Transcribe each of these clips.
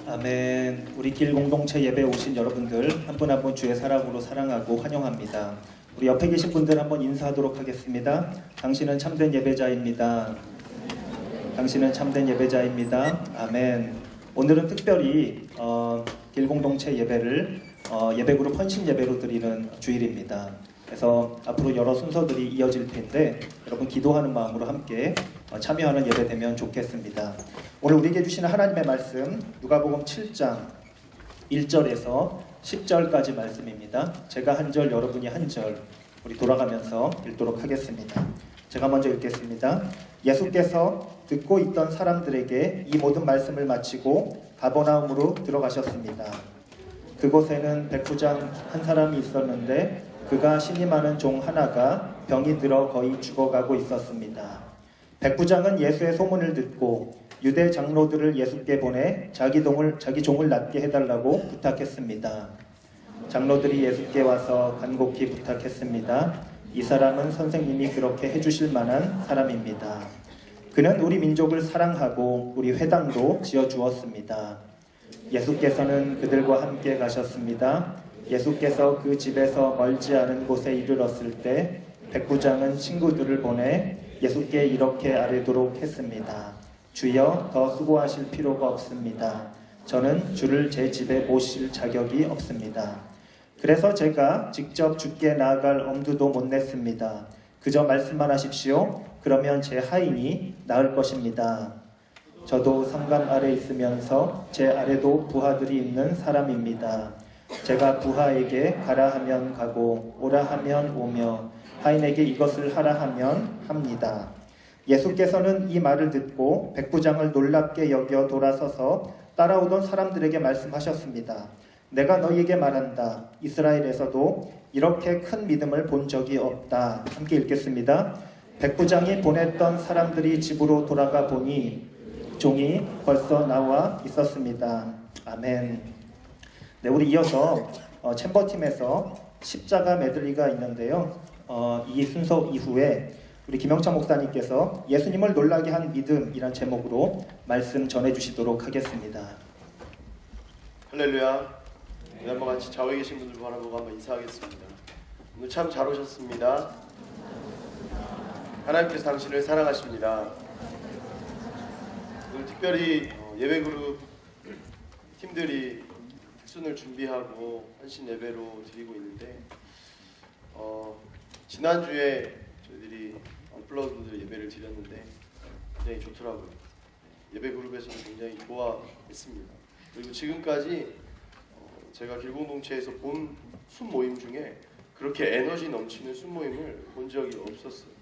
아멘. 우리 길 공동체 예배 오신 여러분들 한 분 한 분 주의 사랑으로 사랑하고 환영합니다. 우리 옆에 계신 분들 한번 인사하도록 하겠습니다. 당신은 참된 예배자입니다. 당신은 참된 예배자입니다. 아멘. 오늘은 특별히 길 공동체 예배를 예배그룹 헌신 예배로 드리는 주일입니다. 그래서 앞으로 여러 순서들이 이어질 텐데 여러분 기도하는 마음으로 함께 참여하는 예배 되면 좋겠습니다. 오늘 우리에게 주시는 하나님의 말씀 누가복음 7장 1절에서 10절까지 말씀입니다. 제가 한 절, 여러분이 한 절 우리 돌아가면서 읽도록 하겠습니다. 제가 먼저 읽겠습니다. 예수께서 듣고 있던 사람들에게 이 모든 말씀을 마치고 가버나움으로 들어가셨습니다. 그곳에는 백부장 한 사람이 있었는데 그가 신이 많은 종 하나가 병이 들어 거의 죽어가고 있었습니다. 백부장은 예수의 소문을 듣고 유대 장로들을 예수께 보내 자기 종을 낫게 해달라고 부탁했습니다. 장로들이 예수께 와서 간곡히 부탁했습니다. 이 사람은 선생님이 그렇게 해주실 만한 사람입니다. 그는 우리 민족을 사랑하고 우리 회당도 지어주었습니다. 예수께서는 그들과 함께 가셨습니다. 예수께서 그 집에서 멀지 않은 곳에 이르렀을 때 백부장은 친구들을 보내 예수께 이렇게 아뢰도록 했습니다. 주여, 더 수고하실 필요가 없습니다. 저는 주를 제 집에 모실 자격이 없습니다. 그래서 제가 직접 주께 나아갈 엄두도 못 냈습니다. 그저 말씀만 하십시오. 그러면 제 하인이 나을 것입니다. 저도 성감 아래 있으면서 제 아래도 부하들이 있는 사람입니다. 제가 부하에게 가라 하면 가고 오라 하면 오며 하인에게 이것을 하라 하면 합니다. 예수께서는 이 말을 듣고 백부장을 놀랍게 여겨 돌아서서 따라오던 사람들에게 말씀하셨습니다. 내가 너희에게 말한다. 이스라엘에서도 이렇게 큰 믿음을 본 적이 없다. 함께 읽겠습니다. 백부장이 보냈던 사람들이 집으로 돌아가 보니 종이 벌써 나와 있었습니다. 아멘. 네, 우리 이어서 챔버팀에서 십자가 메들리가 있는데요. 이 순서 이후에 우리 김영찬 목사님께서 예수님을 놀라게 한 믿음이란 제목으로 말씀 전해주시도록 하겠습니다. 할렐루야. 네, 한번 같이 좌우에 계신 분들 바라보고 한번 인사하겠습니다. 오늘 참 잘 오셨습니다. 하나님께서 당신을 사랑하십니다. 오늘 특별히 예배그룹 팀들이 특순을 준비하고 헌신 예배로 드리고 있는데 지난주에 저희들이 언플러그드 예배를 드렸는데 굉장히 좋더라고요. 예배그룹에서는 굉장히 좋아했습니다. 그리고 지금까지 제가 길공동체에서 본 순모임 중에 그렇게 에너지 넘치는 순모임을 본 적이 없었어요.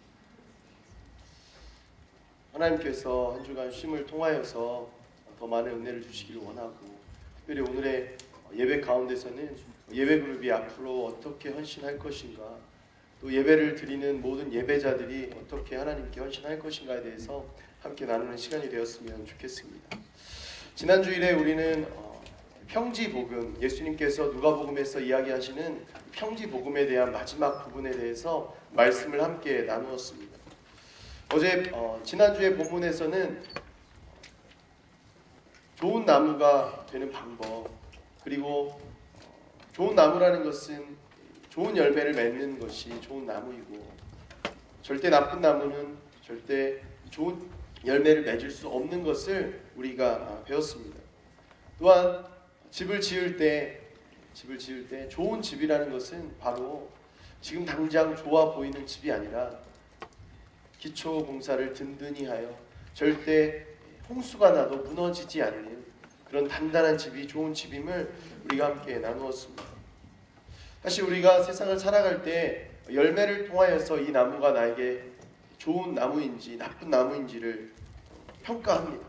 하나님께서 한 주간 쉼을 통하여서 더 많은 은혜를 주시기를 원하고 특별히 오늘의 예배 가운데서는 예배그룹이 앞으로 어떻게 헌신할 것인가 또 예배를 드리는 모든 예배자들이 어떻게 하나님께 헌신할 것인가에 대해서 함께 나누는 시간이 되었으면 좋겠습니다. 지난 주일에 우리는 평지복음, 예수님께서 누가복음에서 이야기하시는 평지복음에 대한 마지막 부분에 대해서 말씀을 함께 나누었습니다. 어제 지난주에 본문에서는 좋은 나무가 되는 방법 그리고 좋은 나무라는 것은 좋은 열매를 맺는 것이 좋은 나무이고 절대 나쁜 나무는 절대 좋은 열매를 맺을 수 없는 것을 우리가 배웠습니다. 또한 집을 지을 때 좋은 집이라는 것은 바로 지금 당장 좋아 보이는 집이 아니라 기초 공사를 든든히 하여 절대 홍수가 나도 무너지지 않는 그런 단단한 집이 좋은 집임을 우리가 함께 나누었습니다. 사실 우리가 세상을 살아갈 때 열매를 통하여서 이 나무가 나에게 좋은 나무인지 나쁜 나무인지를 평가합니다.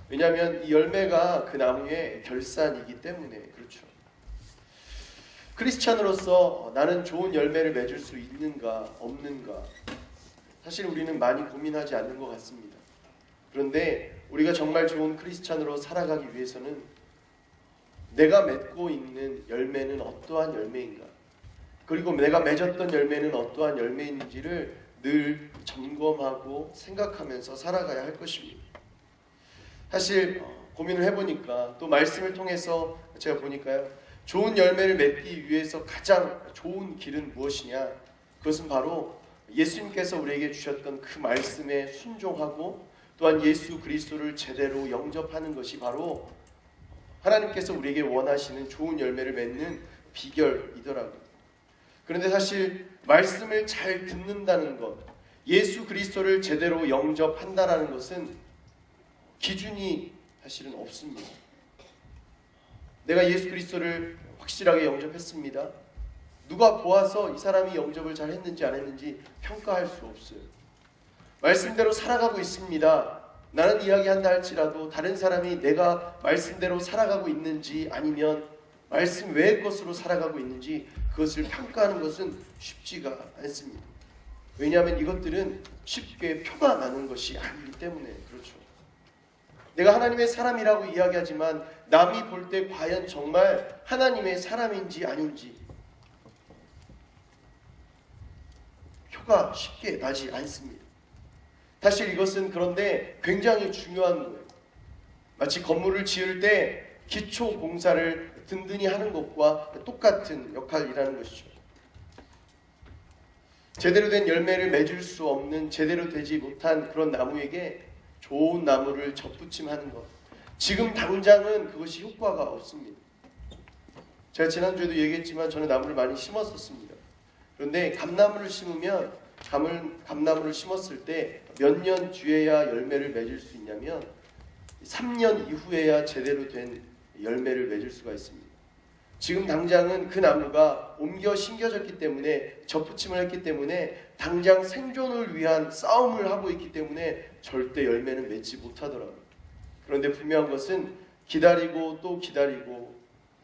왜냐하면 이 열매가 그 나무의 결산이기 때문에 그렇죠. 크리스찬으로서 나는 좋은 열매를 맺을 수 있는가 없는가 사실 우리는 많이 고민하지 않는 것 같습니다. 그런데 우리가 정말 좋은 크리스찬으로 살아가기 위해서는 내가 맺고 있는 열매는 어떠한 열매인가 그리고 내가 맺었던 열매는 어떠한 열매인지를 늘 점검하고 생각하면서 살아가야 할 것입니다. 사실 고민을 해보니까 또 말씀을 통해서 제가 보니까요, 좋은 열매를 맺기 위해서 가장 좋은 길은 무엇이냐? 그것은 바로 예수님께서 우리에게 주셨던 그 말씀에 순종하고 또한 예수 그리스도를 제대로 영접하는 것이 바로 하나님께서 우리에게 원하시는 좋은 열매를 맺는 비결이더라고요. 그런데 사실 말씀을 잘 듣는다는 것, 예수 그리스도를 제대로 영접한다라는 것은 기준이 사실은 없습니다. 내가 예수 그리스도를 확실하게 영접했습니다. 누가 보아서 이 사람이 영접을 잘 했는지 안 했는지 평가할 수 없어요. 말씀대로 살아가고 있습니다. 나는 이야기한다 할지라도 다른 사람이 내가 말씀대로 살아가고 있는지 아니면 말씀 외의 것으로 살아가고 있는지 그것을 평가하는 것은 쉽지가 않습니다. 왜냐하면 이것들은 쉽게 표가 나는 것이 아니기 때문에 그렇죠. 내가 하나님의 사람이라고 이야기하지만 남이 볼 때 과연 정말 하나님의 사람인지 아닌지 표가 쉽게 나지 않습니다. 사실 이것은 그런데 굉장히 중요한 거예요. 마치 건물을 지을 때 기초 공사를 든든히 하는 것과 똑같은 역할이라는 것이죠. 제대로 된 열매를 맺을 수 없는, 제대로 되지 못한 그런 나무에게 좋은 나무를 접붙임하는 것, 지금 당장은 그것이 효과가 없습니다. 제가 지난주에도 얘기했지만 저는 나무를 많이 심었었습니다. 그런데 감나무를 심으면 감나무를 심었을 때 몇 년 뒤에야 열매를 맺을 수 있냐면 3년 이후에야 제대로 된 열매를 맺을 수가 있습니다. 지금 당장은 그 나무가 옮겨 심겨졌기 때문에, 접붙임을 했기 때문에 당장 생존을 위한 싸움을 하고 있기 때문에 절대 열매는 맺지 못하더라고요. 그런데 분명한 것은 기다리고 또 기다리고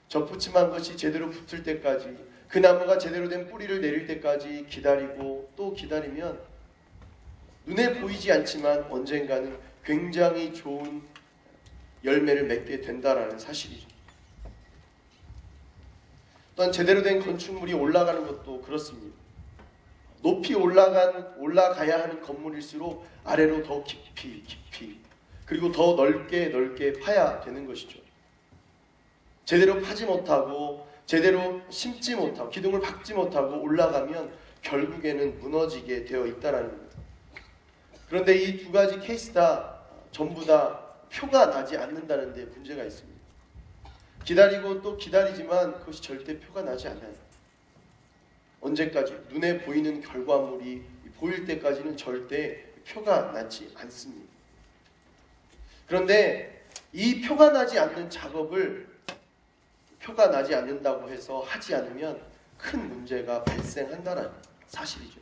접붙임한 것이 제대로 붙을 때까지, 그 나무가 제대로 된 뿌리를 내릴 때까지 기다리고 또 기다리면 눈에 보이지 않지만 언젠가는 굉장히 좋은 열매를 맺게 된다라는 사실이죠. 또한 제대로 된 건축물이 올라가는 것도 그렇습니다. 높이 올라가야 하는 건물일수록 아래로 더 깊이 그리고 더 넓게 파야 되는 것이죠. 제대로 파지 못하고 제대로 심지 못하고 기둥을 박지 못하고 올라가면 결국에는 무너지게 되어 있다라는 거예요. 그런데 이 두 가지 케이스 다 전부 다 표가 나지 않는다는 데 문제가 있습니다. 기다리고 또 기다리지만 그것이 절대 표가 나지 않아요. 언제까지? 눈에 보이는 결과물이 보일 때까지는 절대 표가 나지 않습니다. 그런데 이 표가 나지 않는 작업을 표가 나지 않는다고 해서 하지 않으면 큰 문제가 발생한다는 사실이죠.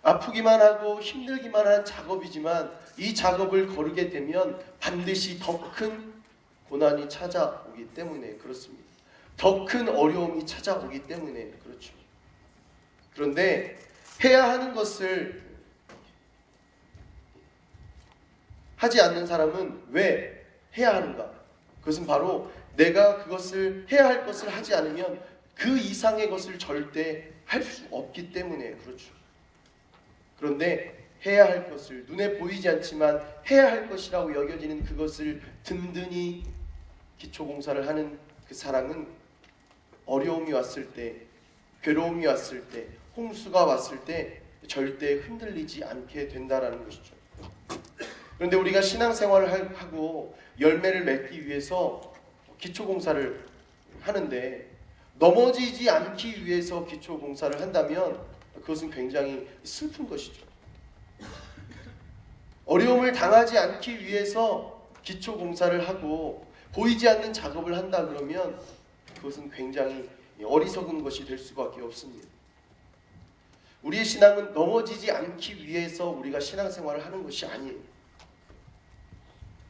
아프기만 하고 힘들기만 한 작업이지만 이 작업을 거르게 되면 반드시 더 큰 고난이 찾아오기 때문에 그렇습니다. 더 큰 어려움이 찾아오기 때문에 그렇죠. 그런데 해야 하는 것을 하지 않는 사람은 왜 해야 하는가? 그것은 바로 내가 그것을 해야 할 것을 하지 않으면 그 이상의 것을 절대 할 수 없기 때문에 그렇죠. 그런데 해야 할 것을, 눈에 보이지 않지만 해야 할 것이라고 여겨지는 그것을 든든히 기초공사를 하는 그 사람은 어려움이 왔을 때, 괴로움이 왔을 때, 홍수가 왔을 때 절대 흔들리지 않게 된다라는 것이죠. 그런데 우리가 신앙생활을 하고 열매를 맺기 위해서 기초공사를 하는데 넘어지지 않기 위해서 기초공사를 한다면 그것은 굉장히 슬픈 것이죠. 어려움을 당하지 않기 위해서 기초공사를 하고 보이지 않는 작업을 한다 그러면 그것은 굉장히 어리석은 것이 될 수밖에 없습니다. 우리의 신앙은 넘어지지 않기 위해서 우리가 신앙생활을 하는 것이 아니에요.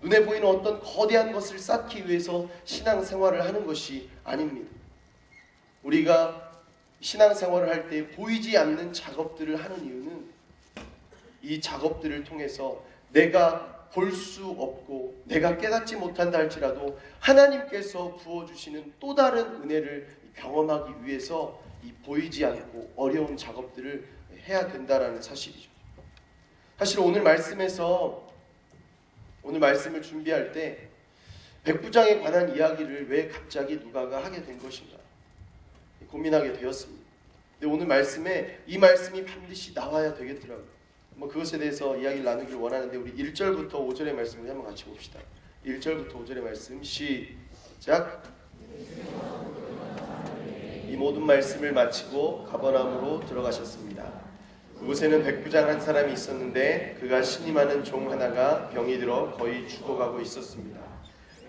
눈에 보이는 어떤 거대한 것을 쌓기 위해서 신앙생활을 하는 것이 아닙니다. 우리가 신앙생활을 할 때 보이지 않는 작업들을 하는 이유는 이 작업들을 통해서 내가 볼 수 없고 내가 깨닫지 못한다 할지라도 하나님께서 부어주시는 또 다른 은혜를 경험하기 위해서 이 보이지 않고 어려운 작업들을 해야 된다라는 사실이죠. 사실 오늘 말씀을 준비할 때 백부장에 관한 이야기를 왜 갑자기 누가가 하게 된 것인가 고민하게 되었습니다. 근데 오늘 말씀에 이 말씀이 반드시 나와야 되겠더라고요. 그것에 대해서 이야기를 나누기를 원하는데 우리 1절부터 5절의 말씀을 한번 같이 봅시다. 1절부터 5절의 말씀 시작. 이 모든 말씀을 마치고 가버나움으로 들어가셨습니다. 그곳에는 백부장 한 사람이 있었는데 그가 신임하는 종 하나가 병이 들어 거의 죽어가고 있었습니다.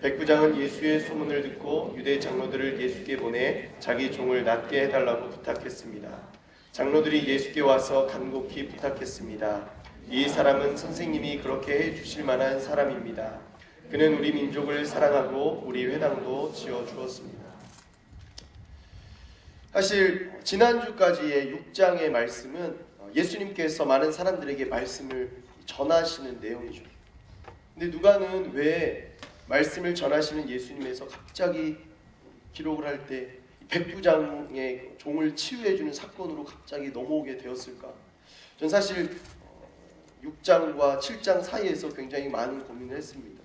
백부장은 예수의 소문을 듣고 유대 장로들을 예수께 보내 자기 종을 낫게 해달라고 부탁했습니다. 장로들이 예수께 와서 간곡히 부탁했습니다. 이 사람은 선생님이 그렇게 해주실 만한 사람입니다. 그는 우리 민족을 사랑하고 우리 회당도 지어주었습니다. 사실 지난주까지의 6장의 말씀은 예수님께서 많은 사람들에게 말씀을 전하시는 내용이죠. 근데 누가는 왜 말씀을 전하시는 예수님에서 갑자기 기록을 할 때 백부장의 종을 치유해주는 사건으로 갑자기 넘어오게 되었을까? 전 사실 6장과 7장 사이에서 굉장히 많은 고민을 했습니다.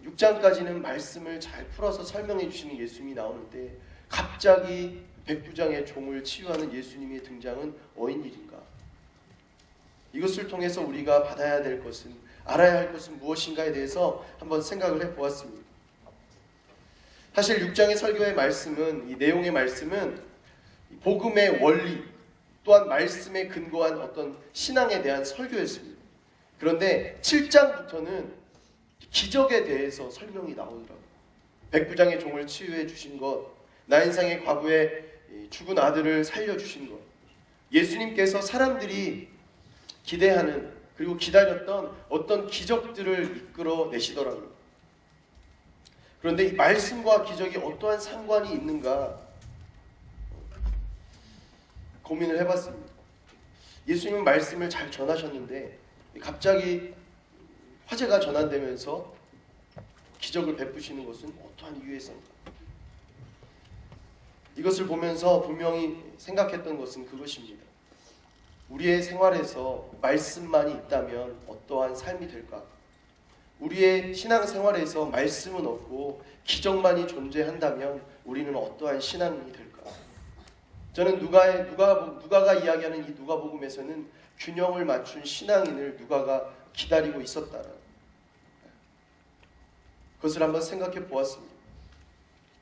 6장까지는 말씀을 잘 풀어서 설명해 주시는 예수님이 나오는데 갑자기 백부장의 종을 치유하는 예수님의 등장은 어인 일인가? 이것을 통해서 우리가 받아야 될 것은, 알아야 할 것은 무엇인가에 대해서 한번 생각을 해보았습니다. 사실 6장의 설교의 말씀은, 이 내용의 말씀은 복음의 원리 또한 말씀에 근거한 어떤 신앙에 대한 설교였습니다. 그런데 7장부터는 기적에 대해서 설명이 나오더라고요. 백부장의 종을 치유해 주신 것, 나인상의 과부의 죽은 아들을 살려주신 것, 예수님께서 사람들이 기대하는 그리고 기다렸던 어떤 기적들을 이끌어내시더라고요. 그런데 이 말씀과 기적이 어떠한 상관이 있는가 고민을 해봤습니다. 예수님은 말씀을 잘 전하셨는데 갑자기 화제가 전환되면서 기적을 베푸시는 것은 어떠한 이유에서인가? 이것을 보면서 분명히 생각했던 것은 그것입니다. 우리의 생활에서 말씀만이 있다면 어떠한 삶이 될까? 우리의 신앙생활에서 말씀은 없고 기적만이 존재한다면 우리는 어떠한 신앙인이 될까? 저는 누가가 이야기하는 이 누가복음에서는 균형을 맞춘 신앙인을 누가가 기다리고 있었다는 그것을 한번 생각해 보았습니다.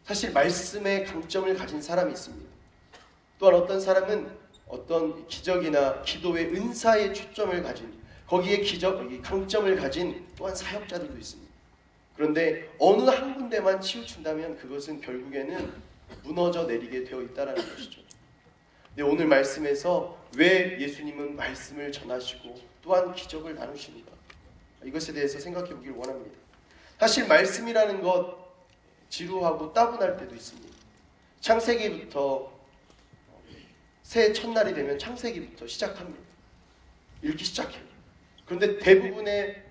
사실 말씀의 강점을 가진 사람이 있습니다. 또한 어떤 사람은 어떤 기적이나 기도의 은사의 초점을 가진, 거기에 강점을 가진 또한 사역자들도 있습니다. 그런데 어느 한 군데만 치우친다면 그것은 결국에는 무너져 내리게 되어 있다는 것이죠. 근데 오늘 말씀에서 왜 예수님은 말씀을 전하시고 또한 기적을 나누시는가? 이것에 대해서 생각해 보길 원합니다. 사실 말씀이라는 것 지루하고 따분할 때도 있습니다. 창세기부터 새해 첫날이 되면 창세기부터 시작합니다. 읽기 시작해요. 그런데 대부분의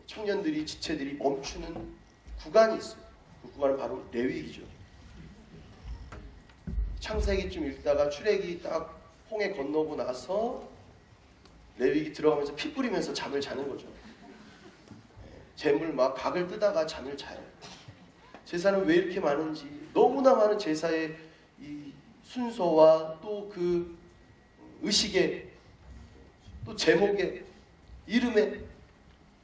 청년들이, 지체들이 멈추는 구간이 있어요. 그 구간은 바로 레위기죠. 창세기쯤 읽다가 출애기 딱 홍해 건너고 나서 레위기 들어가면서 피 뿌리면서 잠을 자는 거죠. 재물 막 각을 뜨다가 잠을 자요. 제사는 왜 이렇게 많은지, 너무나 많은 제사의 이 순서와 또 그 의식에 또 제목에 이름에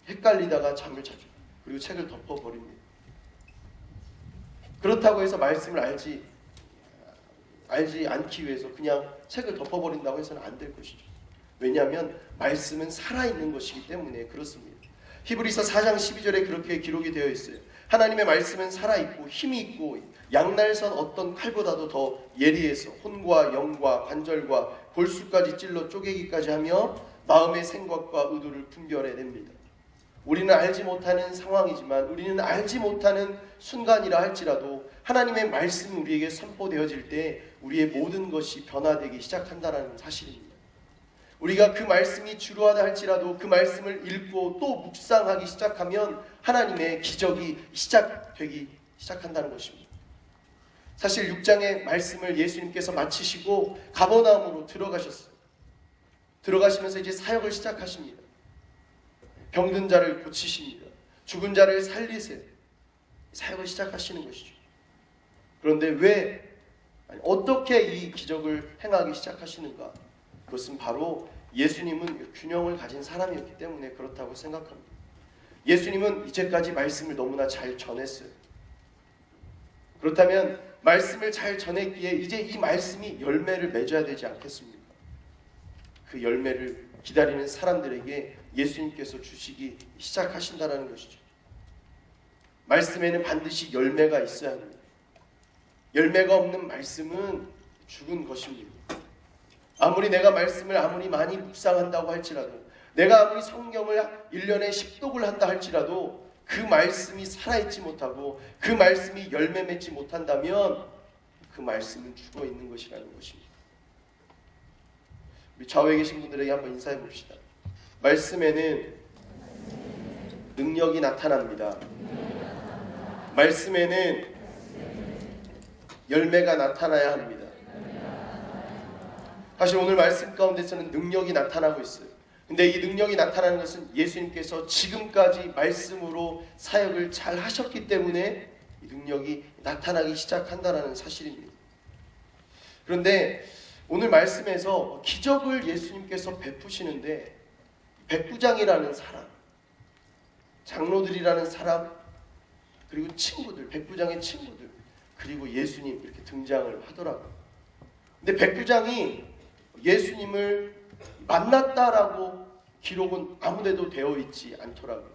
헷갈리다가 잠을 자죠. 그리고 책을 덮어버립니다. 그렇다고 해서 말씀을 알지 않기 위해서 그냥 책을 덮어버린다고 해서는 안 될 것이죠. 왜냐하면 말씀은 살아있는 것이기 때문에 그렇습니다. 히브리서 4장 12절에 그렇게 기록이 되어 있어요. 하나님의 말씀은 살아있고 힘이 있고 양날선 어떤 칼보다도 더 예리해서 혼과 영과 관절과 골수까지 찔러 쪼개기까지 하며 마음의 생각과 의도를 분별해냅니다. 우리는 알지 못하는 상황이지만, 우리는 알지 못하는 순간이라 할지라도 하나님의 말씀이 우리에게 선포되어질 때 우리의 모든 것이 변화되기 시작한다는 사실입니다. 우리가 그 말씀이 주루하다 할지라도 그 말씀을 읽고 또 묵상하기 시작하면 하나님의 기적이 시작되기 시작한다는 것입니다. 사실 6장의 말씀을 예수님께서 마치시고 가버나움으로 들어가셨어요. 들어가시면서 이제 사역을 시작하십니다. 병든 자를 고치십니다. 죽은 자를 살리세요. 사역을 시작하시는 것이죠. 그런데 왜 어떻게 이 기적을 행하기 시작하시는가? 그것은 바로 예수님은 균형을 가진 사람이었기 때문에 그렇다고 생각합니다. 예수님은 이제까지 말씀을 너무나 잘 전했어요. 그렇다면 말씀을 잘 전했기에 이제 이 말씀이 열매를 맺어야 되지 않겠습니까? 그 열매를 기다리는 사람들에게 예수님께서 주시기 시작하신다는 것이죠. 말씀에는 반드시 열매가 있어야 합니다. 열매가 없는 말씀은 죽은 것입니다. 아무리 내가 말씀을 아무리 많이 묵상한다고 할지라도, 내가 아무리 성경을 1년에 10독을 한다 할지라도 그 말씀이 살아있지 못하고 그 말씀이 열매 맺지 못한다면 그 말씀은 죽어 있는 것이라는 것입니다. 우리 좌우에 계신 분들에게 한번 인사해 봅시다. 말씀에는 능력이 나타납니다. 말씀에는 열매가 나타나야 합니다. 사실 오늘 말씀 가운데서는 능력이 나타나고 있어요. 근데 이 능력이 나타나는 것은 예수님께서 지금까지 말씀으로 사역을 잘 하셨기 때문에 이 능력이 나타나기 시작한다는 사실입니다. 그런데 오늘 말씀에서 기적을 예수님께서 베푸시는데 백부장이라는 사람, 장로들이라는 사람, 그리고 친구들, 백부장의 친구들, 그리고 예수님 이렇게 등장을 하더라고요. 근데 백부장이 예수님을 만났다라고 기록은 아무데도 되어 있지 않더라고요.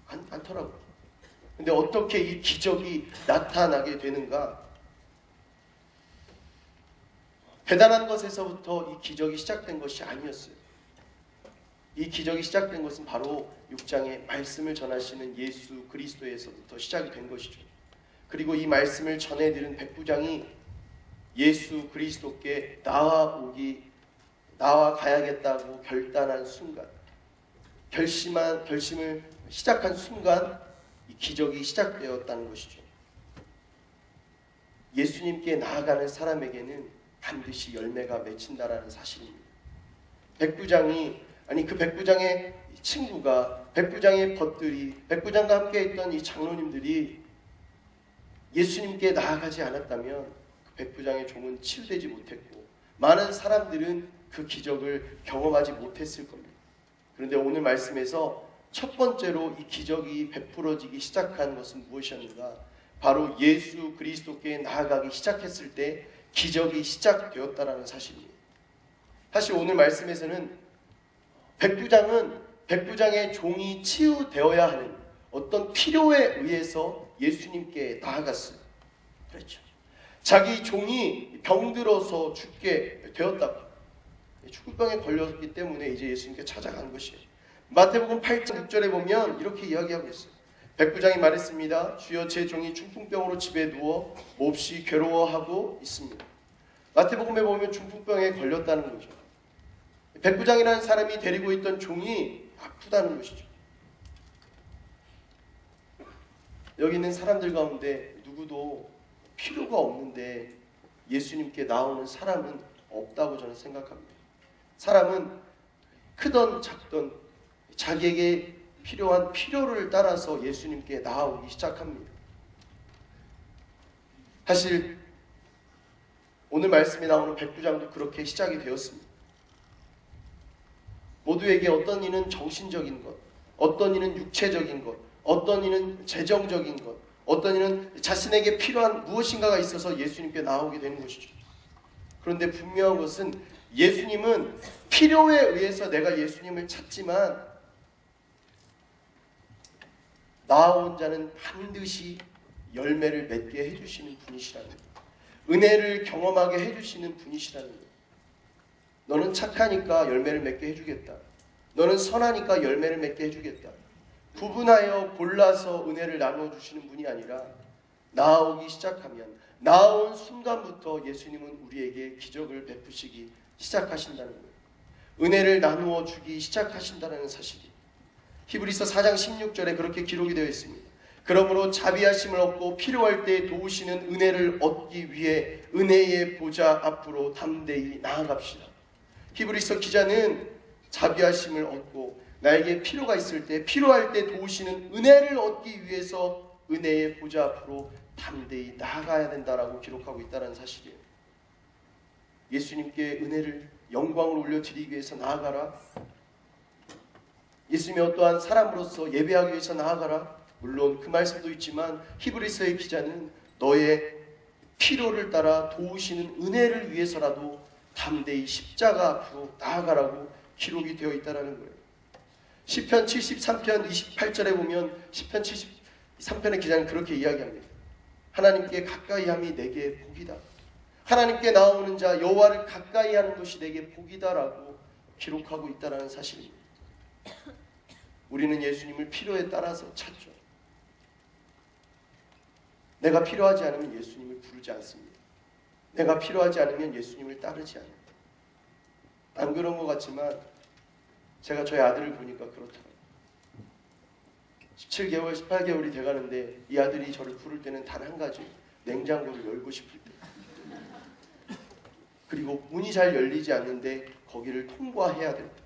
않더라고요. 근데 어떻게 이 기적이 나타나게 되는가? 대단한 것에서부터 이 기적이 시작된 것이 아니었어요. 이 기적이 시작된 것은 바로 6장에 말씀을 전하시는 예수 그리스도에서부터 시작이 된 것이죠. 그리고 이 말씀을 전해드린 백부장이 예수 그리스도께 나와 가야겠다고 결단한 순간, 결심을 시작한 순간 이 기적이 시작되었다는 것이죠. 예수님께 나아가는 사람에게는 반드시 열매가 맺힌다라는 사실입니다. 그 백부장의 친구가, 백부장의 벗들이, 백부장과 함께 있던 이 장로님들이 예수님께 나아가지 않았다면 그 백부장의 종은 치유되지 못했고 많은 사람들은 그 기적을 경험하지 못했을 겁니다. 그런데 오늘 말씀에서 첫 번째로 이 기적이 베풀어지기 시작한 것은 무엇이었는가? 바로 예수 그리스도께 나아가기 시작했을 때 기적이 시작되었다는 사실입니다. 사실 오늘 말씀에서는 백부장의 종이 치유되어야 하는 어떤 필요에 의해서 예수님께 나아갔어요. 그렇죠. 자기 종이 병들어서 죽게 되었다고. 죽을병에 걸렸기 때문에 이제 예수님께 찾아간 것이에요. 마태복음 8장 6절에 보면 이렇게 이야기하고 있어요. 백부장이 말했습니다. 주여, 제 종이 중풍병으로 집에 누워 몹시 괴로워하고 있습니다. 마태복음에 보면 중풍병에 걸렸다는 거죠. 백부장이라는 사람이 데리고 있던 종이 아프다는 것이죠. 여기 있는 사람들 가운데 누구도 필요가 없는데 예수님께 나오는 사람은 없다고 저는 생각합니다. 사람은 크던 작던 자기에게 필요한 필요를 따라서 예수님께 나아오기 시작합니다. 사실 오늘 말씀에 나오는 백부장도 그렇게 시작이 되었습니다. 모두에게 어떤 이는 정신적인 것, 어떤 이는 육체적인 것, 어떤 이는 재정적인 것, 어떤 이는 자신에게 필요한 무엇인가가 있어서 예수님께 나오게 되는 것이죠. 그런데 분명한 것은 예수님은 필요에 의해서 내가 예수님을 찾지만 나아온 자는 반드시 열매를 맺게 해주시는 분이시라는 거예요. 은혜를 경험하게 해주시는 분이시라는 거예요. 너는 착하니까 열매를 맺게 해주겠다. 너는 선하니까 열매를 맺게 해주겠다. 구분하여 골라서 은혜를 나눠주시는 분이 아니라 나아오기 시작하면, 나아온 순간부터 예수님은 우리에게 기적을 베푸시기 시작하신다는 거예요. 은혜를 나누어 주기 시작하신다는 사실이 히브리서 4장 16절에 그렇게 기록이 되어 있습니다. 그러므로 자비하심을 얻고 필요할 때 도우시는 은혜를 얻기 위해 은혜의 보좌 앞으로 담대히 나아갑시다. 히브리서 기자는 자비하심을 얻고 나에게 필요가 있을 때, 필요할 때 도우시는 은혜를 얻기 위해서 은혜의 보좌 앞으로 담대히 나아가야 된다라고 기록하고 있다는 사실이에요. 예수님께 은혜를 영광을 올려드리기 위해서 나아가라. 예수님이 어떠한 사람으로서 예배하기 위해서 나아가라. 물론 그 말씀도 있지만 히브리서의 기자는 너의 필요를 따라 도우시는 은혜를 위해서라도 담대히 십자가 앞으로 나아가라고 기록이 되어 있다는 거예요. 시편 73편 28절에 보면 시편 73편의 기자는 그렇게 이야기합니다. 하나님께 가까이함이 내게 복이다. 하나님께 나오는 자 여호와를 가까이하는 것이 내게 복이다라고 기록하고 있다는 사실입니다. 우리는 예수님을 필요에 따라서 찾죠. 내가 필요하지 않으면 예수님을 부르지 않습니다. 내가 필요하지 않으면 예수님을 따르지 않아요. 안 그런 것 같지만 제가 저희 아들을 보니까 그렇더라고요. 17개월, 18개월이 돼가는데 이 아들이 저를 부를 때는 단 한 가지, 냉장고를 열고 싶을 때. 그리고 문이 잘 열리지 않는데 거기를 통과해야 될 때.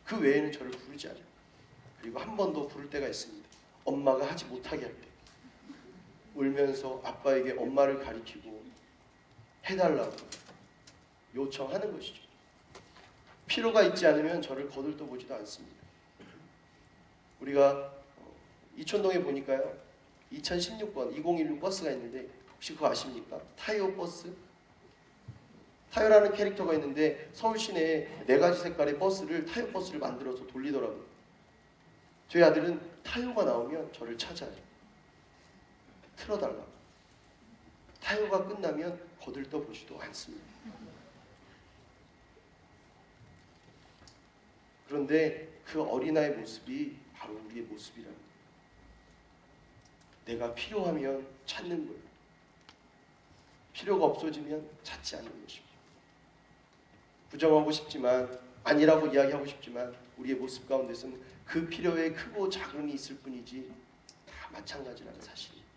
그 외에는 저를 부르지 않아요. 그리고 한 번 더 부를 때가 있습니다. 엄마가 하지 못하게 할 때. 울면서 아빠에게 엄마를 가리키고 해달라고 요청하는 것이죠. 필요가 있지 않으면 저를 거들떠보지도 않습니다. 우리가 이촌동에 보니까요 2016번 2016 버스가 있는데 혹시 그거 아십니까? 타이어 버스? 타이어라는 캐릭터가 있는데 서울 시내에 4가지 색깔의 버스를 타이어 버스를 만들어서 돌리더라고요. 저희 아들은 타이어가 나오면 저를 찾아요. 틀어달라고. 타이어가 끝나면 거들떠보지도 않습니다. 그런데 그 어린아이의 모습이 바로 우리의 모습이랍니다. 내가 필요하면 찾는 거예요. 필요가 없어지면 찾지 않는 것입니다. 부정하고 싶지만 아니라고 이야기하고 싶지만 우리의 모습 가운데서는 그 필요에 크고 작음이 있을 뿐이지 다 마찬가지라는 사실입니다.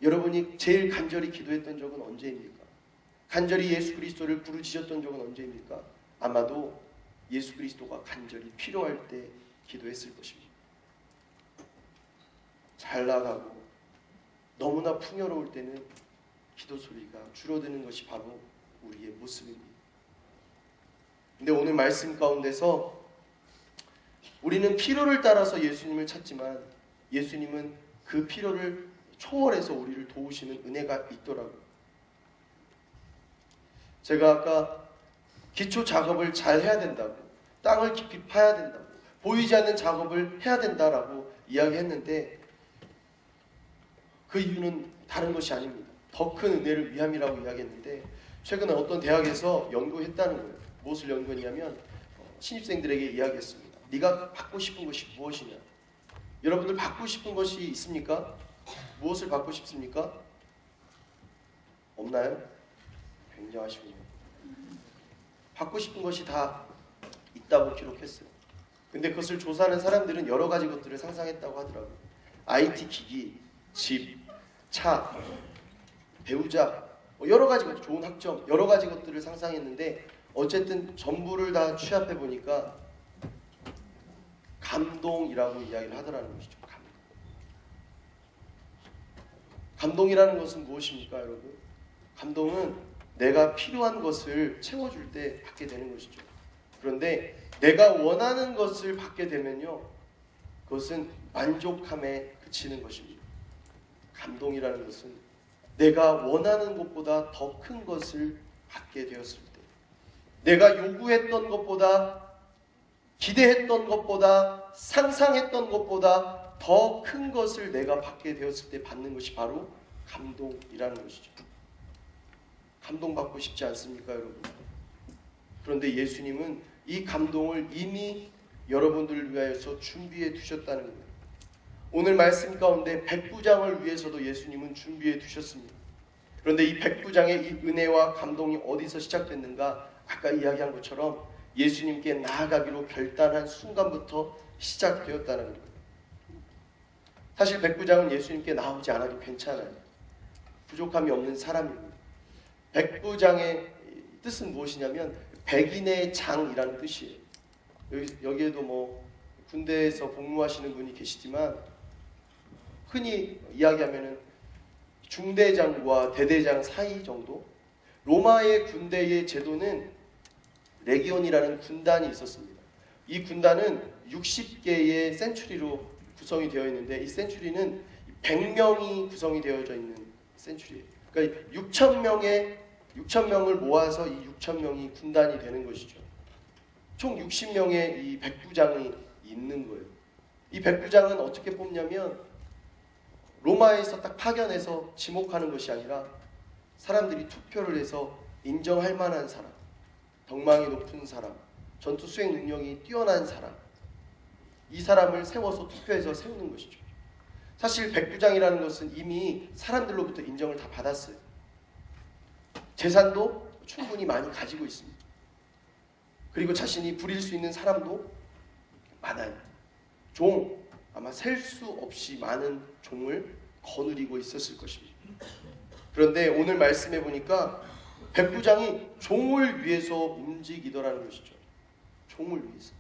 여러분이 제일 간절히 기도했던 적은 언제입니까? 간절히 예수 그리스도를 부르짖었던 적은 언제입니까? 아마도 예수 그리스도가 간절히 필요할 때 기도했을 것입니다. 잘 나가고 너무나 풍요로울 때는 기도 소리가 줄어드는 것이 바로 우리의 모습입니다. 근데 오늘 말씀 가운데서 우리는 필요를 따라서 예수님을 찾지만 예수님은 그 필요를 초월해서 우리를 도우시는 은혜가 있더라고요. 제가 아까 기초 작업을 잘 해야 된다고, 땅을 깊이 파야 된다고, 보이지 않는 작업을 해야 된다라고 이야기했는데 그 이유는 다른 것이 아닙니다. 더 큰 은혜를 위함이라고 이야기했는데 최근에 어떤 대학에서 연구했다는 거예요. 무엇을 연구했냐면 신입생들에게 이야기했습니다. 네가 받고 싶은 것이 무엇이냐? 여러분들 받고 싶은 것이 있습니까? 무엇을 받고 싶습니까? 없나요? 굉장하시군요. 받고 싶은 것이 다 있다고 기록했어요. 근데 그것을 조사하는 사람들은 여러 가지 것들을 상상했다고 하더라고요. IT 기기, 집, 차, 배우자, 여러 가지 것, 좋은 학점, 여러 가지 것들을 상상했는데 어쨌든 전부를 다 취합해 보니까 감동이라고 이야기를 하더라는 것이죠. 감동이라는 것은 무엇입니까, 여러분? 감동은 내가 필요한 것을 채워줄 때 받게 되는 것이죠. 그런데 내가 원하는 것을 받게 되면요, 그것은 만족함에 그치는 것입니다. 감동이라는 것은 내가 원하는 것보다 더 큰 것을 받게 되었을 때, 내가 요구했던 것보다, 기대했던 것보다, 상상했던 것보다 더 큰 것을 내가 받게 되었을 때 받는 것이 바로 감동이라는 것이죠. 감동받고 싶지 않습니까, 여러분? 그런데 예수님은 이 감동을 이미 여러분들을 위하여서 준비해 두셨다는 거예요. 오늘 말씀 가운데 백부장을 위해서도 예수님은 준비해 두셨습니다. 그런데 이 백부장의 이 은혜와 감동이 어디서 시작됐는가? 아까 이야기한 것처럼 예수님께 나아가기로 결단한 순간부터 시작되었다는 거예요. 사실 백부장은 예수님께 나오지 않아도 괜찮아요. 부족함이 없는 사람입니다. 백부장의 뜻은 무엇이냐면 백인의 장이라는 뜻이에요. 여기에도 뭐 군대에서 복무하시는 분이 계시지만 흔히 이야기하면은 중대장과 대대장 사이 정도. 로마의 군대의 제도는 레기온이라는 군단이 있었습니다. 이 군단은 60개의 센츄리로 구성이 되어 있는데 이 센츄리는 100명이 구성이 되어져 있는 센츄리예요. 그러니까 6,000명을 모아서 이 6,000명이 군단이 되는 것이죠. 총 60명의 이 백부장이 있는 거예요. 이 백부장은 어떻게 뽑냐면 로마에서 딱 파견해서 지목하는 것이 아니라 사람들이 투표를 해서 인정할 만한 사람, 덕망이 높은 사람, 전투 수행 능력이 뛰어난 사람, 이 사람을 세워서 투표해서 세우는 것이죠. 사실 백부장이라는 것은 이미 사람들로부터 인정을 다 받았어요. 재산도 충분히 많이 가지고 있습니다. 그리고 자신이 부릴 수 있는 사람도 많아요. 종, 아마 셀 수 없이 많은 종을 거느리고 있었을 것입니다. 그런데 오늘 말씀해 보니까 백부장이 종을 위해서 움직이더라는 것이죠. 종을 위해서.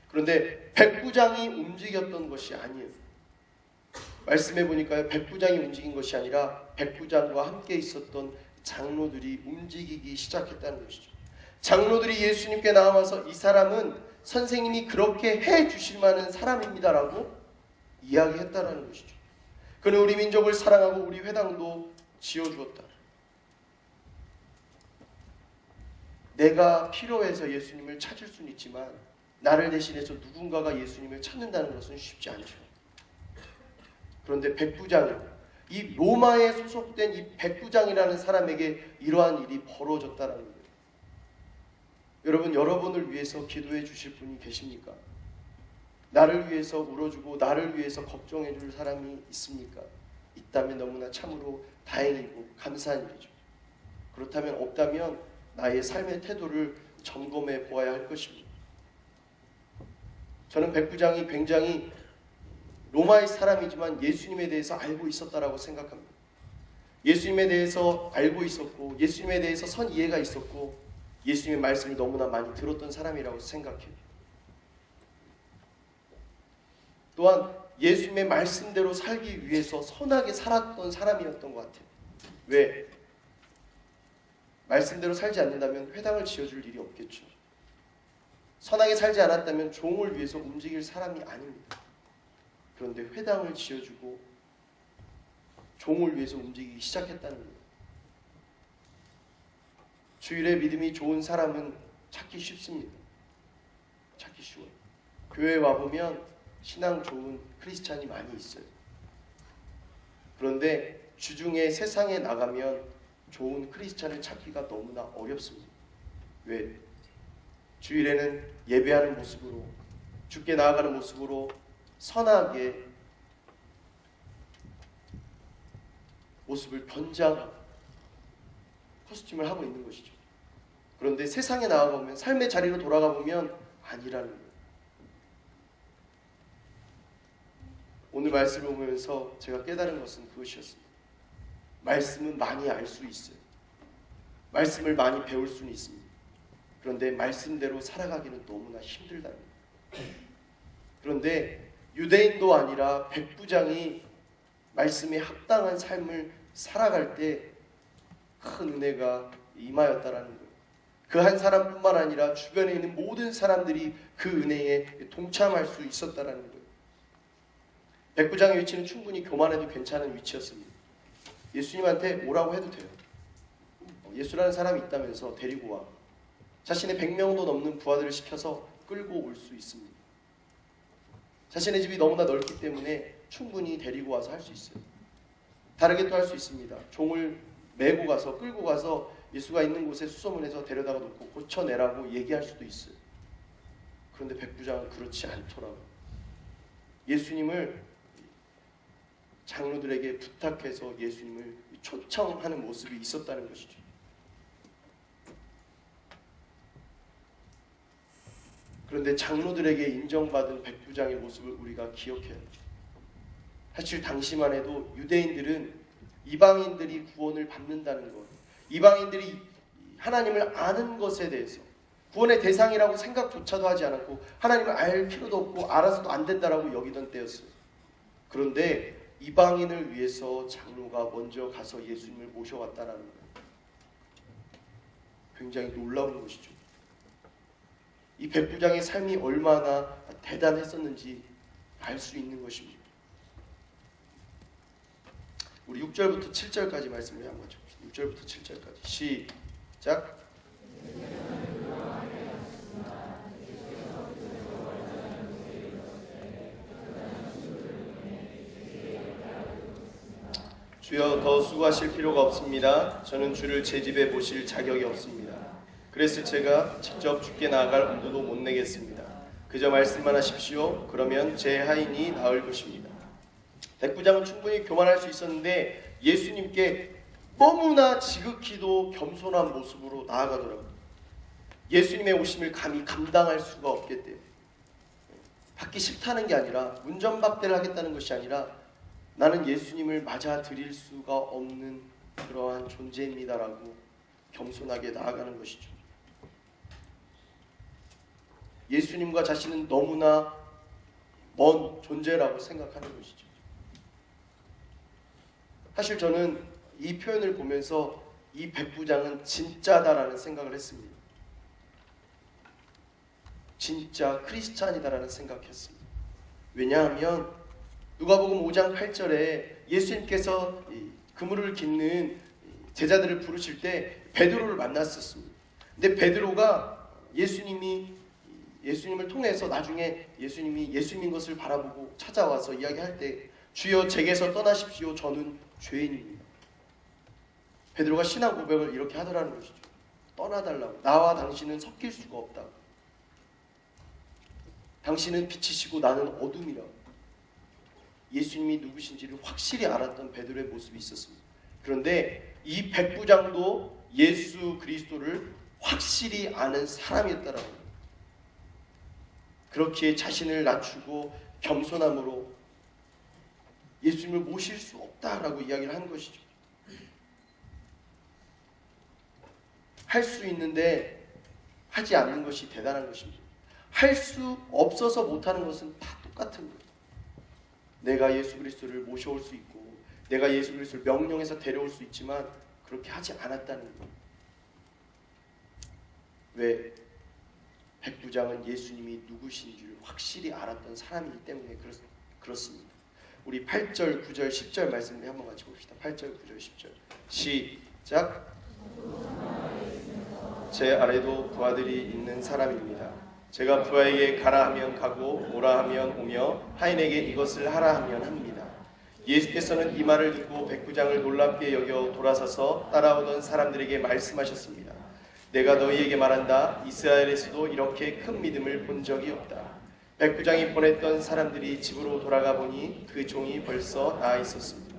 그런데 백부장이 움직였던 것이 아니에요. 말씀해 보니까요, 백부장이 움직인 것이 아니라 백부장과 함께 있었던 장로들이 움직이기 시작했다는 것이죠. 장로들이 예수님께 나와서 이 사람은 선생님이 그렇게 해 주실 만한 사람입니다라고 이야기했다라는 것이죠. 그는 우리 민족을 사랑하고 우리 회당도 지어주었다. 내가 필요해서 예수님을 찾을 수는 있지만 나를 대신해서 누군가가 예수님을 찾는다는 것은 쉽지 않죠. 그런데 백부장은 이 로마에 소속된 이 백부장이라는 사람에게 이러한 일이 벌어졌다는 거예요. 여러분, 여러분을 위해서 기도해 주실 분이 계십니까? 나를 위해서 울어주고 나를 위해서 걱정해 줄 사람이 있습니까? 있다면 너무나 참으로 다행이고 감사한 일이죠. 그렇다면 없다면 나의 삶의 태도를 점검해 보아야 할 것입니다. 저는 백부장이 굉장히 로마의 사람이지만 예수님에 대해서 알고 있었다라고 생각합니다. 예수님에 대해서 알고 있었고 예수님에 대해서 선 이해가 있었고 예수님의 말씀을 너무나 많이 들었던 사람이라고 생각해요. 또한 예수님의 말씀대로 살기 위해서 선하게 살았던 사람이었던 것 같아요. 왜? 말씀대로 살지 않는다면 회당을 지어줄 일이 없겠죠. 선하게 살지 않았다면 종을 위해서 움직일 사람이 아닙니다. 그런데 회당을 지어주고 종을 위해서 움직이기 시작했다는 거예요. 주일에 믿음이 좋은 사람은 찾기 쉽습니다. 찾기 쉬워요. 교회에 와보면 신앙 좋은 크리스찬이 많이 있어요. 그런데 주중에 세상에 나가면 좋은 크리스찬을 찾기가 너무나 어렵습니다. 왜? 주일에는 예배하는 모습으로 주께 나아가는 모습으로 선하게 모습을 변장하고 코스튬을 하고 있는 것이죠. 그런데 세상에 나아가보면 삶의 자리로 돌아가 보면 아니라는 거예요. 오늘 말씀을 보면서 제가 깨달은 것은 그것이었습니다. 말씀은 많이 알 수 있어요. 말씀을 많이 배울 수는 있습니다. 그런데 말씀대로 살아가기는 너무나 힘들다는 거예요. 그런데 유대인도 아니라 백부장이 말씀에 합당한 삶을 살아갈 때 큰 은혜가 임하였다라는 거예요. 그 한 사람뿐만 아니라 주변에 있는 모든 사람들이 그 은혜에 동참할 수 있었다라는 거예요. 백부장의 위치는 충분히 교만해도 괜찮은 위치였습니다. 예수님한테 오라고 해도 돼요. 예수라는 사람이 있다면서 데리고 와. 자신의 100명도 넘는 부하들을 시켜서 끌고 올 수 있습니다. 자신의 집이 너무나 넓기 때문에 충분히 데리고 와서 할 수 있어요. 다르게 또 할 수 있습니다. 종을 메고 가서 끌고 가서 예수가 있는 곳에 수소문해서 데려다가 놓고 고쳐내라고 얘기할 수도 있어요. 그런데 백부장은 그렇지 않더라고요. 예수님을 장로들에게 부탁해서 예수님을 초청하는 모습이 있었다는 것이죠. 그런데 장로들에게 인정받은 백부장의 모습을 우리가 기억해야 합니다. 사실 당시만 해도 유대인들은 이방인들이 구원을 받는다는 것, 이방인들이 하나님을 아는 것에 대해서 구원의 대상이라고 생각조차도 하지 않았고 하나님을 알 필요도 없고 알아서도 안 된다라고 여기던 때였어요. 그런데 이방인을 위해서 장로가 먼저 가서 예수님을 모셔왔다라는 거예요. 굉장히 놀라운 것이죠. 이 백부장의 삶이 얼마나 대단했었는지 알 수 있는 것입니다. 우리 6절부터 7절까지 말씀을 한번 봅시다. 6절부터 7절까지 시작. 주여, 더 수고하실 필요가 없습니다. 저는 주를 제 집에 모실 자격이 없습니다. 그래서 제가 직접 주께 나아갈 엄두도 못 내겠습니다. 그저 말씀만 하십시오. 그러면 제 하인이 나을 것입니다. 백부장은 충분히 교만할 수 있었는데 예수님께 너무나 지극히도 겸손한 모습으로 나아가더라고요. 예수님의 오심을 감히 감당할 수가 없기 때문에, 받기 싫다는 게 아니라, 문전박대를 하겠다는 것이 아니라, 나는 예수님을 맞아들일 수가 없는 그러한 존재입니다라고 겸손하게 나아가는 것이죠. 예수님과 자신은 너무나 먼 존재라고 생각하는 것이죠. 사실 저는 이 표현을 보면서 이 백부장은 진짜다라는 생각을 했습니다. 진짜 크리스찬이다라는 생각했습니다. 왜냐하면 누가복음 5장 8절에 예수님께서 그물을 깃는 제자들을 부르실 때 베드로를 만났었습니다. 근데 베드로가 예수님을 통해서 나중에 예수님이 예수님인 것을 바라보고 찾아와서 이야기할 때, 주여 제게서 떠나십시오. 저는 죄인입니다. 베드로가 신앙 고백을 이렇게 하더라는 것이죠. 떠나달라고. 나와 당신은 섞일 수가 없다고. 당신은 빛이시고 나는 어둠이라고. 예수님이 누구신지를 확실히 알았던 베드로의 모습이 있었습니다. 그런데 이 백부장도 예수 그리스도를 확실히 아는 사람이었다라고 합니다. 그렇게 자신을 낮추고 겸손함으로 예수님을 모실 수 없다라고 이야기를 한 것이죠. 할 수 있는데 하지 않는 것이 대단한 것입니다. 할 수 없어서 못하는 것은 다 똑같은 거예요. 내가 예수 그리스도를 모셔올 수 있고, 내가 예수 그리스도를 명령해서 데려올 수 있지만 그렇게 하지 않았다는 거예요. 왜? 백부장은 예수님이 누구신지를 확실히 알았던 사람이기 때문에 그렇습니다. 우리 8절, 9절, 10절 말씀을 한번 같이 봅시다. 8절, 9절, 10절 시작. 제 아래도 부하들이 있는 사람입니다. 제가 부하에게 가라 하면 가고 오라 하면 오며 하인에게 이것을 하라 하면 합니다. 예수께서는 이 말을 듣고 백부장을 놀랍게 여겨 돌아서서 따라오던 사람들에게 말씀하셨습니다. 내가 너희에게 말한다. 이스라엘에서도 이렇게 큰 믿음을 본 적이 없다. 백부장이 보냈던 사람들이 집으로 돌아가 보니 그 종이 벌써 나아 있었습니다.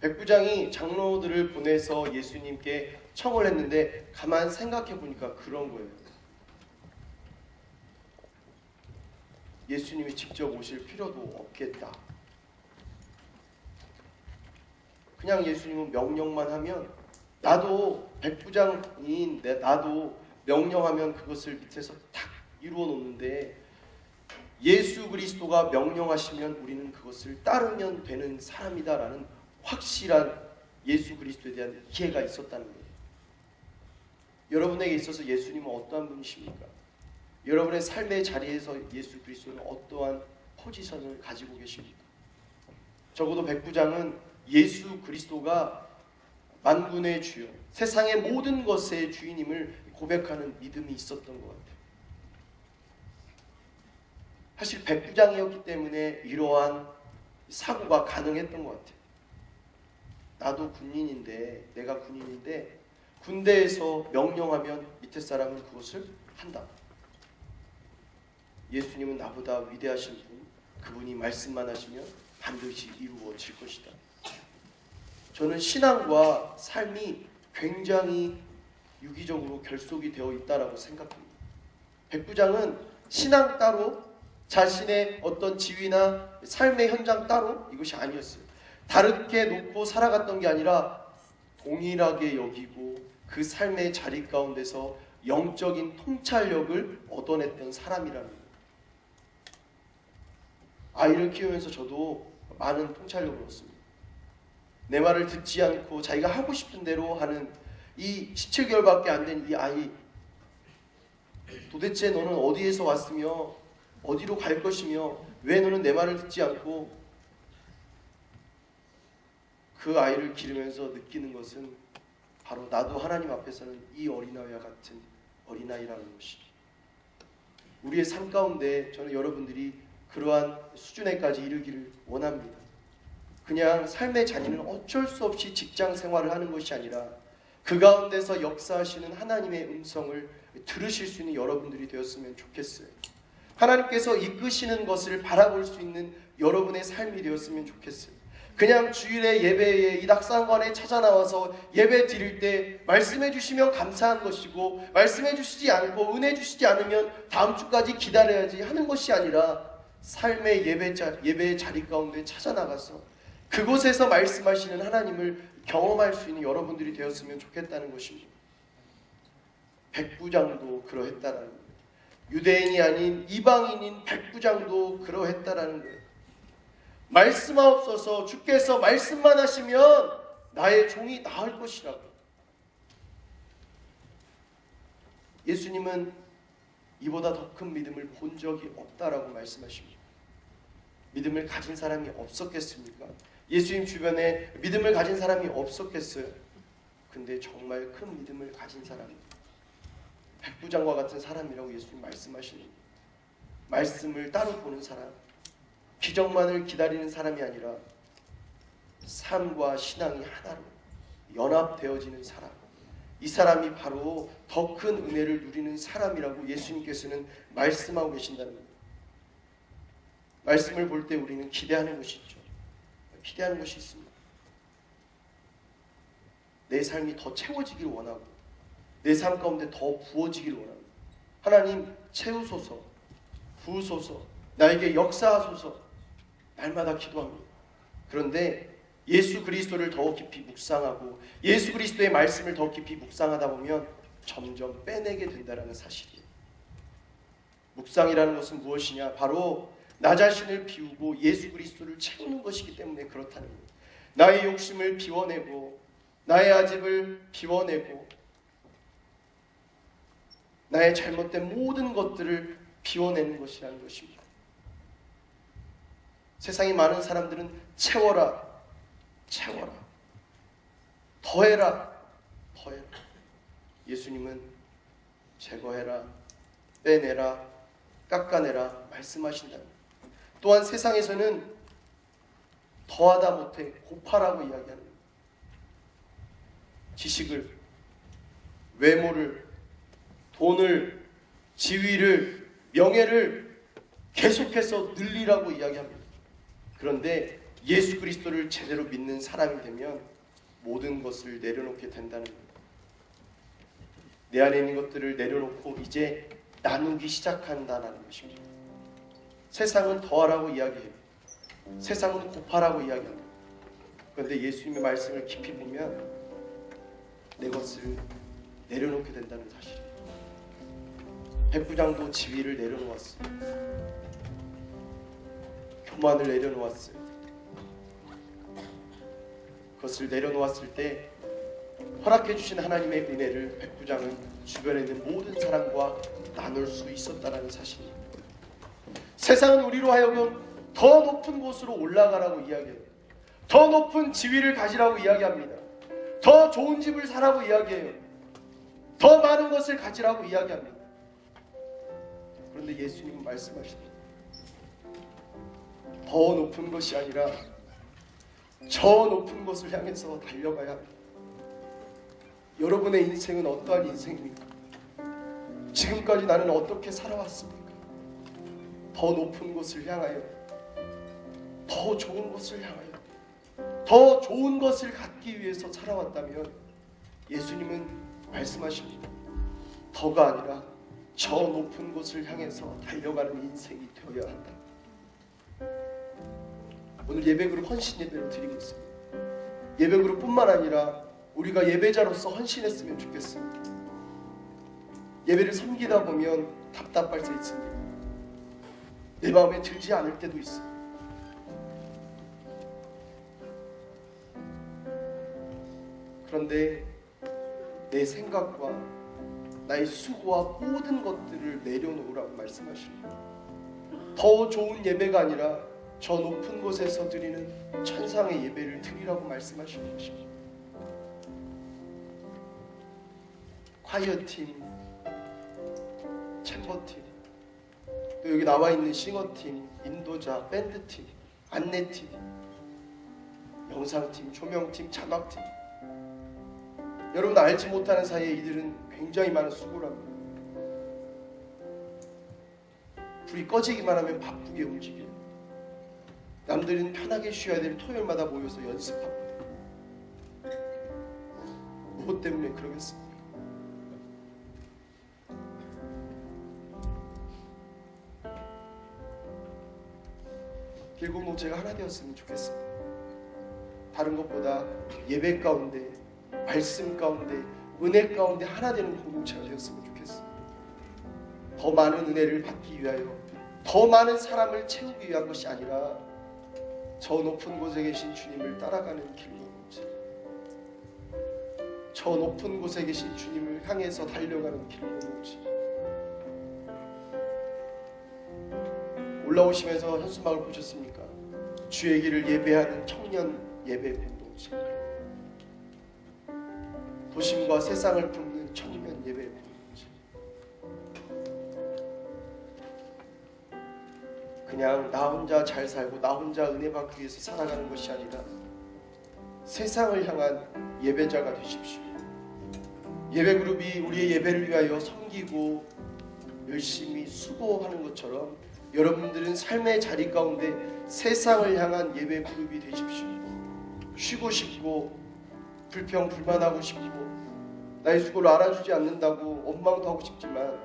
백부장이 장로들을 보내서 예수님께 청을 했는데 가만 생각해 보니까 그런 거예요. 예수님이 직접 오실 필요도 없겠다. 그냥 예수님은 명령만 하면, 나도 백부장인 나도 명령하면 그것을 밑에서 탁 이루어 놓는데, 예수 그리스도가 명령하시면 우리는 그것을 따르면 되는 사람이다라는 확실한 예수 그리스도에 대한 이해가 있었다는 거예요. 여러분에게 있어서 예수님은 어떠한 분이십니까? 여러분의 삶의 자리에서 예수 그리스도는 어떠한 포지션을 가지고 계십니까? 적어도 백부장은 예수 그리스도가 만군의 주요, 세상의 모든 것의 주인임을 고백하는 믿음이 있었던 것 같아요. 사실 백부장이었기 때문에 이러한 사고가 가능했던 것 같아요. 나도 군인인데, 내가 군인인데 군대에서 명령하면 밑에 사람은 그것을 한다. 예수님은 나보다 위대하신 분, 그분이 말씀만 하시면 반드시 이루어질 것이다. 저는 신앙과 삶이 굉장히 유기적으로 결속이 되어 있다라고 생각합니다. 백부장은 신앙 따로, 자신의 어떤 지위나 삶의 현장 따로, 이것이 아니었어요. 다르게 놓고 살아갔던 게 아니라 동일하게 여기고 그 삶의 자리 가운데서 영적인 통찰력을 얻어냈던 사람이라는 거예요. 아이를 키우면서 저도 많은 통찰력을 얻습니다. 내 말을 듣지 않고 자기가 하고 싶은 대로 하는 이 17개월밖에 안 된 이 아이, 도대체 너는 어디에서 왔으며 어디로 갈 것이며 왜 너는 내 말을 듣지 않고, 그 아이를 기르면서 느끼는 것은 바로 나도 하나님 앞에서는 이 어린아이와 같은 어린아이라는 것이, 우리의 삶 가운데 저는 여러분들이 그러한 수준에까지 이르기를 원합니다. 그냥 삶의 잔인은 어쩔 수 없이 직장 생활을 하는 것이 아니라 그 가운데서 역사하시는 하나님의 음성을 들으실 수 있는 여러분들이 되었으면 좋겠어요. 하나님께서 이끄시는 것을 바라볼 수 있는 여러분의 삶이 되었으면 좋겠어요. 그냥 주일에 예배에 이 낙상관에 찾아 나와서 예배 드릴 때 말씀해 주시면 감사한 것이고, 말씀해 주시지 않고 은혜 주시지 않으면 다음 주까지 기다려야지 하는 것이 아니라, 삶의 예배의 자리 가운데 찾아 나가서 그곳에서 말씀하시는 하나님을 경험할 수 있는 여러분들이 되었으면 좋겠다는 것입니다. 백부장도 그러했다라는 거예요. 유대인이 아닌 이방인인 백부장도 그러했다라는 거예요. 말씀하옵소서, 주께서 말씀만 하시면 나의 종이 나을 것이라고. 예수님은 이보다 더 큰 믿음을 본 적이 없다라고 말씀하십니다. 믿음을 가진 사람이 없었겠습니까? 예수님 주변에 믿음을 가진 사람이 없었겠어요? 근데 정말 큰 믿음을 가진 사람이 백부장과 같은 사람이라고 예수님 말씀하시는, 말씀을 따로 보는 사람, 기적만을 기다리는 사람이 아니라 삶과 신앙이 하나로 연합되어지는 사람, 이 사람이 바로 더 큰 은혜를 누리는 사람이라고 예수님께서는 말씀하고 계신다는 겁니다. 말씀을 볼 때 우리는 기대하는 것이 있죠. 기대하는 것이 있습니다. 내 삶이 더 채워지길 원하고, 내 삶 가운데 더 부어지길 원합니다. 하나님 채우소서, 부으소서, 나에게 역사하소서, 날마다 기도합니다. 그런데 예수 그리스도를 더 깊이 묵상하고 예수 그리스도의 말씀을 더 깊이 묵상하다 보면 점점 빼내게 된다는 사실이에요. 묵상이라는 것은 무엇이냐? 바로 나 자신을 비우고 예수 그리스도를 채우는 것이기 때문에 그렇다는 거예요. 나의 욕심을 비워내고, 나의 아집을 비워내고, 나의 잘못된 모든 것들을 비워내는 것이라는 것입니다. 세상에 많은 사람들은 채워라, 채워라, 더해라, 더해라. 예수님은 제거해라, 빼내라, 깎아내라 말씀하신다. 또한 세상에서는 더하다 못해 곱하라고 이야기하는 거예요. 지식을, 외모를, 돈을, 지위를, 명예를 계속해서 늘리라고 이야기합니다. 그런데 예수 그리스도를 제대로 믿는 사람이 되면 모든 것을 내려놓게 된다는 겁니다. 내 안에 있는 것들을 내려놓고 이제 나누기 시작한다는 것입니다. 세상은 더하라고 이야기해요. 세상은 곱하라고 이야기합니다. 그런데 예수님의 말씀을 깊이 보면 내 것을 내려놓게 된다는 사실이에요. 백부장도 지위를 내려놓았어요. 교만을 내려놓았어요. 그것을 내려놓았을 때 허락해 주신 하나님의 은혜를 백부장은 주변에 있는 모든 사람과 나눌 수 있었다는 사실입니다. 세상은 우리로 하여금 더 높은 곳으로 올라가라고 이야기해요. 더 높은 지위를 가지라고 이야기합니다. 더 좋은 집을 사라고 이야기해요. 더 많은 것을 가지라고 이야기합니다. 그런데 예수님은 말씀하십니다. 더 높은 것이 아니라 저 높은 것을 향해서 달려가야 합니다. 여러분의 인생은 어떠한 인생입니까? 지금까지 나는 어떻게 살아왔습니까? 더 높은 곳을 향하여, 더 좋은 것을 향하여, 더 좋은 것을 갖기 위해서 살아왔다면 예수님은 말씀하십니다. 더가 아니라 저 높은 곳을 향해서 달려가는 인생이 되어야 한다. 오늘 예배그룹 헌신 예배를 드리고 있습니다. 예배그룹뿐만 아니라 우리가 예배자로서 헌신했으면 좋겠습니다. 예배를 섬기다 보면 답답할 수 있습니다. 내 마음에 들지 않을 때도 있습니다. 그런데 내 생각과 나의 수고와 모든 것들을 내려놓으라고 말씀하십니다. 더 좋은 예배가 아니라 저 높은 곳에서 드리는 천상의 예배를 드리라고 말씀하시는 것입니다. 콰이어팀, 챔버팀, 또 여기 나와 있는 싱어팀, 인도자, 밴드팀, 안내팀, 영상팀, 조명팀, 자막팀, 여러분 알지 못하는 사이에 이들은 굉장히 많은 수고를 합니다. 불이 꺼지기만 하면 바쁘게 움직여요. 남들은 편하게 쉬어야 될 토요일마다 모여서 연습합니다. 무엇 때문에 그러겠습니까? 길공동체가 하나 되었으면 좋겠습니다. 다른 것보다 예배 가운데, 말씀 가운데, 은혜 가운데 하나 되는 공동체가 되었으면 좋겠습니다. 더 많은 은혜를 받기 위하여, 더 많은 사람을 채우기 위한 것이 아니라 저 높은 곳에 계신 주님을 따라가는 길공동체, 저 높은 곳에 계신 주님을 향해서 달려가는 길공동체. 올라오시면서 현수막을 보셨습니까? 주의 길을 예배하는 청년 예배 공동체, 도심과 세상을 품는 청년 예배 공동체. 그냥 나 혼자 잘 살고 나 혼자 은혜 받기 위해서 살아가는 것이 아니라 세상을 향한 예배자가 되십시오. 예배 그룹이 우리의 예배를 위하여 섬기고 열심히 수고하는 것처럼 여러분들은 삶의 자리 가운데 세상을 향한 예배 그룹이 되십시오. 쉬고 싶고 불평 불만하고 싶고 나의 수고를 알아주지 않는다고 원망도 하고 싶지만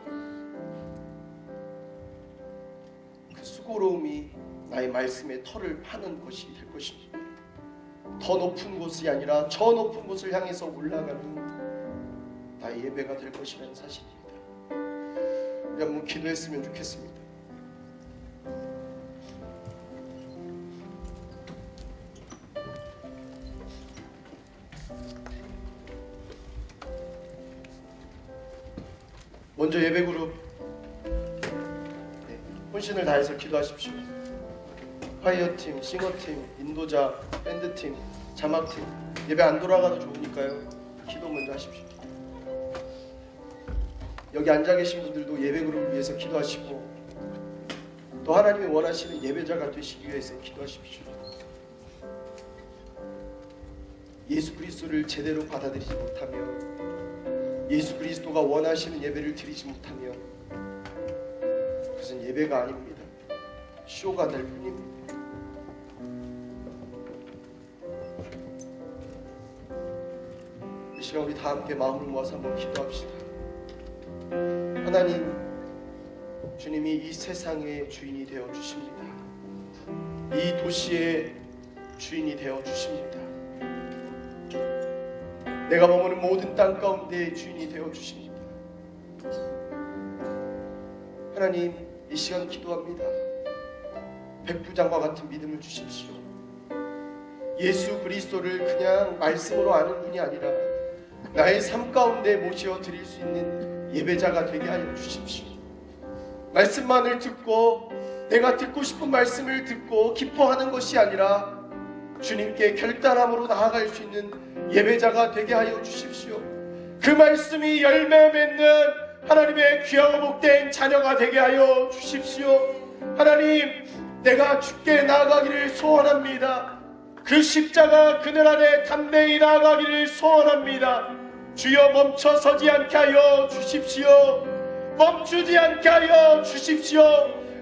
그 수고로움이 나의 말씀의 털을 파는 것이 될 것입니다. 더 높은 곳이 아니라 저 높은 곳을 향해서 올라가는 나의 예배가 될 것이라는 사실입니다. 우리 한번 기도했으면 좋겠습니다. 먼저 예배그룹 혼신을 다해서 기도하십시오. 콰이어팀, 싱어팀, 인도자, 밴드팀, 자막팀 예배 안 돌아가도 좋으니까요. 기도 먼저 하십시오. 여기 앉아 계신 분들도 예배그룹을 위해서 기도하시고 또 하나님이 원하시는 예배자가 되시기 위해서 기도하십시오. 예수 그리스도를 제대로 받아들이지 못하면, 예수 그리스도가 원하시는 예배를 드리지 못하면 그것은 예배가 아닙니다. 쇼가 될 뿐입니다. 이 시간 우리 다 함께 마음을 모아서 한번 기도합시다. 하나님, 주님이 이 세상의 주인이 되어 주십니다. 이 도시의 주인이 되어 주십니다. 내가 머무는 모든 땅 가운데의 주인이 되어 주십니다. 하나님, 이 시간 기도합니다. 백부장과 같은 믿음을 주십시오. 예수 그리스도를 그냥 말씀으로 아는 분이 아니라 나의 삶 가운데 모셔 드릴 수 있는 예배자가 되게 하여 주십시오. 말씀만을 듣고 내가 듣고 싶은 말씀을 듣고 기뻐하는 것이 아니라 주님께 결단함으로 나아갈 수 있는 예배자가 되게 하여 주십시오. 그 말씀이 열매 맺는 하나님의 귀하고 복된 자녀가 되게 하여 주십시오. 하나님, 내가 주께 나아가기를 소원합니다. 그 십자가 그늘 안에 담대히 나아가기를 소원합니다. 주여 멈춰서지 않게 하여 주십시오. 멈추지 않게 하여 주십시오.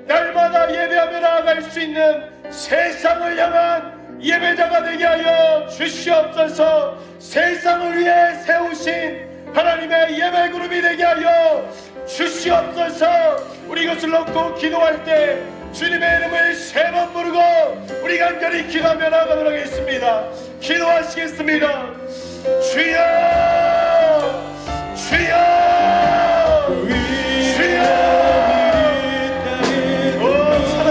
날마다 예배하며 나아갈 수 있는 세상을 향한 예배자가 되게 하여 주시옵소서. 세상을 위해 세우신 하나님의 예배 그룹이 되게 하여 주시옵소서. 우리 이것을 놓고 기도할 때 주님의 이름을 3번 부르고 우리 간절히 기도하며 나아가도록 하겠습니다. 기도하시겠습니다. 주여, 주여.